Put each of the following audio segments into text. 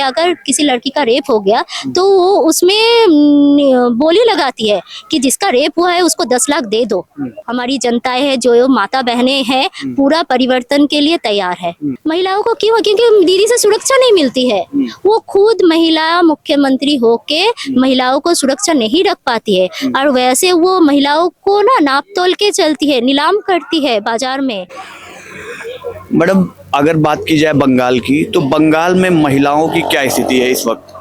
अगर किसी लड़की का रेप हो गया तो वो उसमें बोली लगाती है कि जिसका रेप हुआ है उसको 10 लाख दे दो। हमारी जनताएं है जो माता बहनें हैं पूरा परिवर्तन के लिए तैयार है। महिलाओं को क्यों? क्योंकि दीदी से सुरक्षा नहीं मिलती है। वो खुद महिला मुख्यमंत्री होके महिलाओं को सुरक्षा नहीं रख पाती है और वैसे वो महिलाओं को ना नाप तोल के चलती है, नीलाम करती है बाजार में। मैडम, अगर बात की जाए बंगाल की, तो बंगाल में महिलाओं की क्या स्थिति है इस वक्त?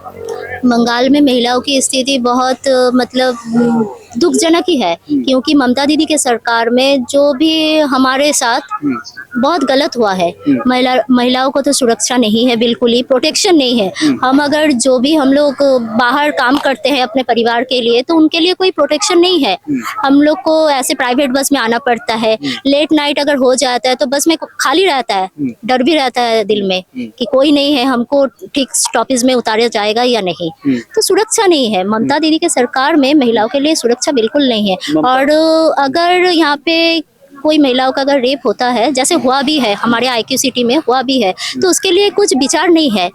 बंगाल में महिलाओं की स्थिति बहुत मतलब दुखजनक ही है, क्योंकि ममता दीदी के सरकार में जो भी हमारे साथ बहुत गलत हुआ है। महिलाओं को तो सुरक्षा नहीं है, बिल्कुल ही प्रोटेक्शन नहीं है। हम अगर जो भी हम लोग बाहर काम करते हैं अपने परिवार के लिए तो उनके लिए कोई प्रोटेक्शन नहीं है। हम लोग को ऐसे प्राइवेट बस में आना पड़ता है। लेट नाइट अगर हो जाता है तो बस में खाली रहता है, डर भी रहता है दिल में कि कोई नहीं है, हमको ठीक स्टॉपेज में उतारा जाएगा या नहीं। तो सुरक्षा नहीं है। ममता दीदी के सरकार में महिलाओं के लिए सुरक्षा बिल्कुल नहीं है। और अगर यहाँ पे कोई महिलाओं का अगर रेप होता है, जैसे हुआ भी है हमारे IQ सिटी में हुआ भी है, तो उसके लिए कुछ विचार नहीं है।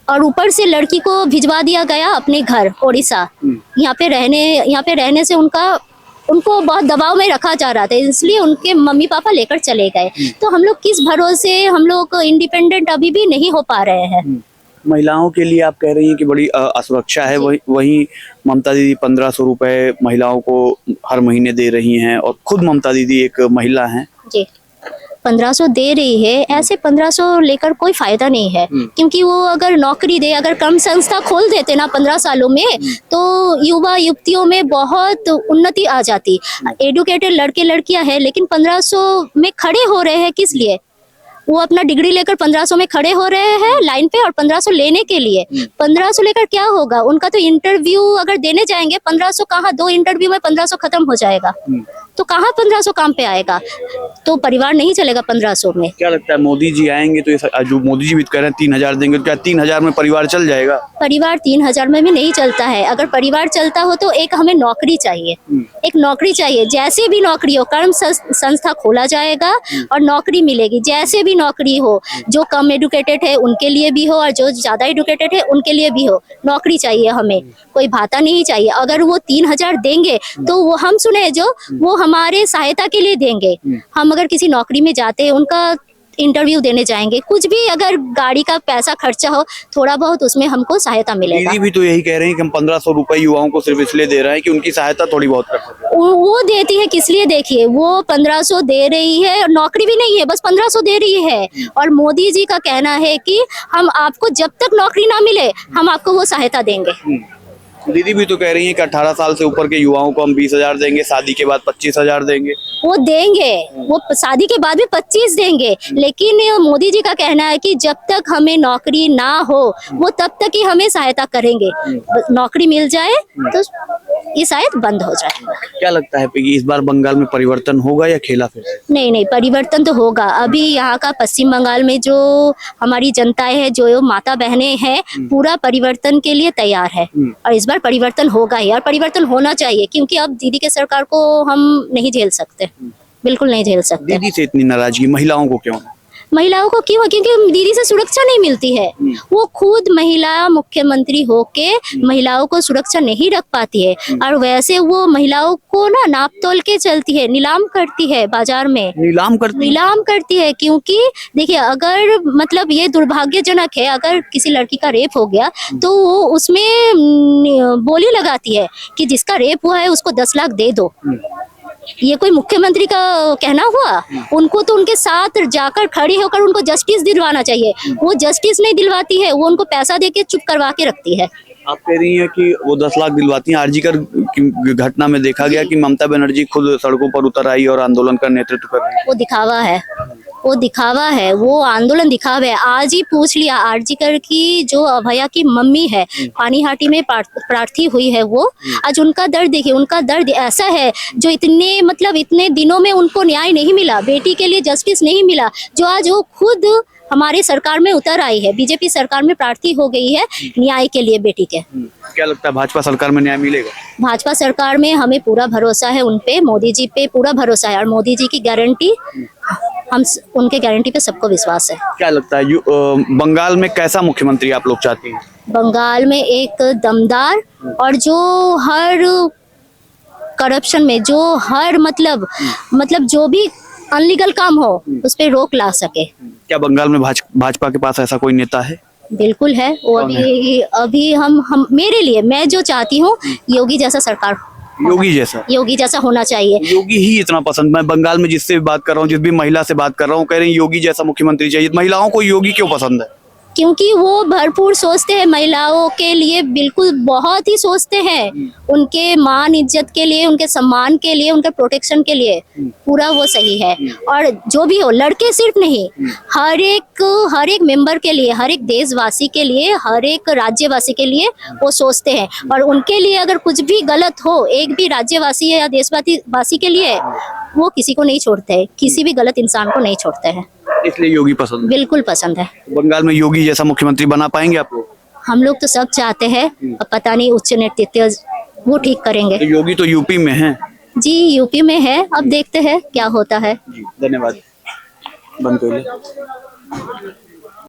और ऊपर से लड़की को भिजवा दिया गया अपने घर ओडिशा। यहाँ पे रहने से उनको बहुत दबाव में रखा जा रहा था, इसलिए उनके मम्मी पापा लेकर चले गए। तो हम लोग किस भरोसे हम लोग इंडिपेंडेंट अभी भी नहीं हो पा रहे हैं। महिलाओं के लिए आप कह रही हैं कि बड़ी असुरक्षा है। वहीं ममता दीदी 1500 रुपए महिलाओं को हर महीने दे रही हैं और खुद ममता दीदी एक महिला हैं। जी, 1500 दे रही है। ऐसे 1500 लेकर कोई फायदा नहीं है, क्योंकि वो अगर नौकरी दे, अगर कर्म संस्था खोल देते ना 15 सालों में, तो युवा युवतियों में बहुत उन्नति आ जाती। एडुकेटेड लड़के लड़कियां हैं, लेकिन 1500 में खड़े हो रहे हैं किस लिए? वो अपना डिग्री लेकर 1500 में खड़े हो रहे हैं लाइन पे, और 1500 लेने के लिए 1500 लेकर क्या होगा? उनका तो इंटरव्यू अगर देने जाएंगे 1500 कहाँ, 2 इंटरव्यू में 1500 खत्म हो जाएगा। तो कहाँ 1500 काम पे आएगा? तो परिवार नहीं चलेगा 1500 में। क्या लगता है मोदी जी आएंगे तो जो मोदी जी भी कह रहे हैं 3000 देंगे, तो क्या 3000 में परिवार चल जाएगा? परिवार 3000 में भी नहीं चलता है। अगर परिवार चलता हो तो एक हमें नौकरी चाहिए, एक नौकरी चाहिए। जैसे भी नौकरी हो, कर्म संस्था खोला जाएगा और नौकरी मिलेगी। जैसे भी नौकरी हो, जो कम एडुकेटेड है उनके लिए भी हो और जो ज्यादा एडुकेटेड है उनके लिए भी हो, नौकरी चाहिए हमें, कोई भाता नहीं चाहिए। अगर वो 3000 देंगे तो वो हम सुने जो वो हमारे सहायता के लिए देंगे। हम अगर किसी नौकरी में जाते हैं, उनका इंटरव्यू देने जाएंगे, कुछ भी अगर गाड़ी का पैसा खर्चा हो थोड़ा बहुत, उसमें हमको सहायता मिलेगा। दीदी भी तो यही कह रहे हैं कि हम 1500 रुपए युवाओं को सिर्फ इसलिए दे रहे हैं कि उनकी सहायता थोड़ी बहुत कर सके। वो देती है किस लिए? देखिए, वो 1500 दे रही है, नौकरी भी नहीं है, बस 1500 दे रही है। और मोदी जी का कहना है कि हम आपको जब तक नौकरी ना मिले हम आपको वो सहायता देंगे। दीदी भी तो कह रही हैं कि 18 साल से ऊपर के युवाओं को हम 20,000 देंगे, शादी के बाद 25,000 देंगे। वो देंगे, वो शादी के बाद भी 25 देंगे, लेकिन मोदी जी का कहना है कि जब तक हमें नौकरी ना हो वो तब तक ही हमें सहायता करेंगे। नौकरी मिल जाए तो ये शायद बंद हो जाए। क्या लगता है कि इस बार बंगाल में परिवर्तन होगा या खेला फिर? नहीं, परिवर्तन तो होगा। अभी यहाँ का पश्चिम बंगाल में जो हमारी जनताएं है जो माता बहनें हैं पूरा परिवर्तन के लिए तैयार है, और इस बार परिवर्तन होगा ही, और परिवर्तन होना चाहिए, क्योंकि अब दीदी के सरकार को हम नहीं झेल सकते, बिल्कुल नहीं झेल सकते। दीदी से इतनी नाराजगी महिलाओं को क्यों? महिलाओं को क्यों? क्योंकि दीदी से सुरक्षा नहीं मिलती है। वो खुद महिला मुख्यमंत्री होके महिलाओं को सुरक्षा नहीं रख पाती है, और वैसे वो महिलाओं को ना नाप तोल के चलती है, नीलाम करती है बाजार में। नीलाम करती है, क्योंकि देखिए, अगर मतलब ये दुर्भाग्यजनक है, अगर किसी लड़की का रेप हो गया तो वो उसमें बोली लगाती है कि जिसका रेप हुआ है उसको 10 लाख दे दो। ये कोई मुख्यमंत्री का कहना हुआ? उनको तो उनके साथ जाकर खड़ी होकर उनको जस्टिस दिलवाना चाहिए। वो जस्टिस नहीं दिलवाती है, वो उनको पैसा देके चुप करवा के रखती है। आप कह रही हैं कि वो 10 लाख दिलवाती हैं। आरजीकर घटना में देखा गया कि ममता बनर्जी खुद सड़कों पर उतर आई और आंदोलन का नेतृत्व कर रही है। वो दिखावा है, वो आंदोलन दिखावा है। आज ही पूछ लिया आरजीकर की जो अभया की मम्मी है, पानीहाटी में प्रार्थी हुई है, वो आज उनका दर्द देखिए। उनका दर्द ऐसा है जो इतने दिनों में उनको न्याय नहीं मिला, बेटी के लिए जस्टिस नहीं मिला, जो आज वो खुद हमारी सरकार में उतर आई है, बीजेपी सरकार में प्रार्थी हो गई है न्याय के लिए बेटी के। क्या लगता है भाजपा सरकार में न्याय मिलेगा? भाजपा सरकार में हमें पूरा भरोसा है, उन पे मोदी जी पे पूरा भरोसा है और मोदी जी की गारंटी, उनके गारंटी पे सबको विश्वास है। क्या लगता है बंगाल में कैसा मुख्यमंत्री आप लोग चाहते हैं? बंगाल में एक दमदार और जो हर करप्शन में जो हर मतलब जो भी अनलीगल काम हो उस पे रोक ला सके। क्या बंगाल में भाजपा के पास ऐसा कोई नेता है? बिल्कुल है वो। अभी हम मेरे लिए मैं जो चाहती हूँ योगी जैसा सरकार, योगी जैसा होना चाहिए। योगी ही इतना पसंद, मैं बंगाल में जिससे भी बात कर रहा हूँ, जिस भी महिला से बात कर रहा हूँ, कह रहे हैं योगी जैसा मुख्यमंत्री चाहिए। महिलाओं को योगी क्यों पसंद है? क्योंकि वो भरपूर सोचते हैं महिलाओं के लिए, बिल्कुल बहुत ही सोचते हैं, उनके मान इज्जत के लिए, उनके सम्मान के लिए, उनके प्रोटेक्शन के लिए पूरा वो सही है। और जो भी हो, लड़के सिर्फ नहीं, हर एक मेंबर के लिए, हर एक देशवासी के लिए, हर एक राज्यवासी के लिए वो सोचते हैं। और उनके लिए अगर कुछ भी गलत हो, एक भी राज्यवासी या देशवासी के लिए, वो किसी को नहीं छोड़ते हैं, किसी भी गलत इंसान को नहीं छोड़ते हैं। इसलिए योगी पसंद है? बिल्कुल पसंद है। बंगाल में योगी जैसा मुख्यमंत्री बना पाएंगे आप लोग? हम लोग तो सब चाहते हैं, अब पता नहीं उच्च नेतृत्व वो ठीक करेंगे। तो योगी तो यूपी में है। जी यूपी में है, अब देखते हैं क्या होता है। धन्यवाद। बंद कर ले।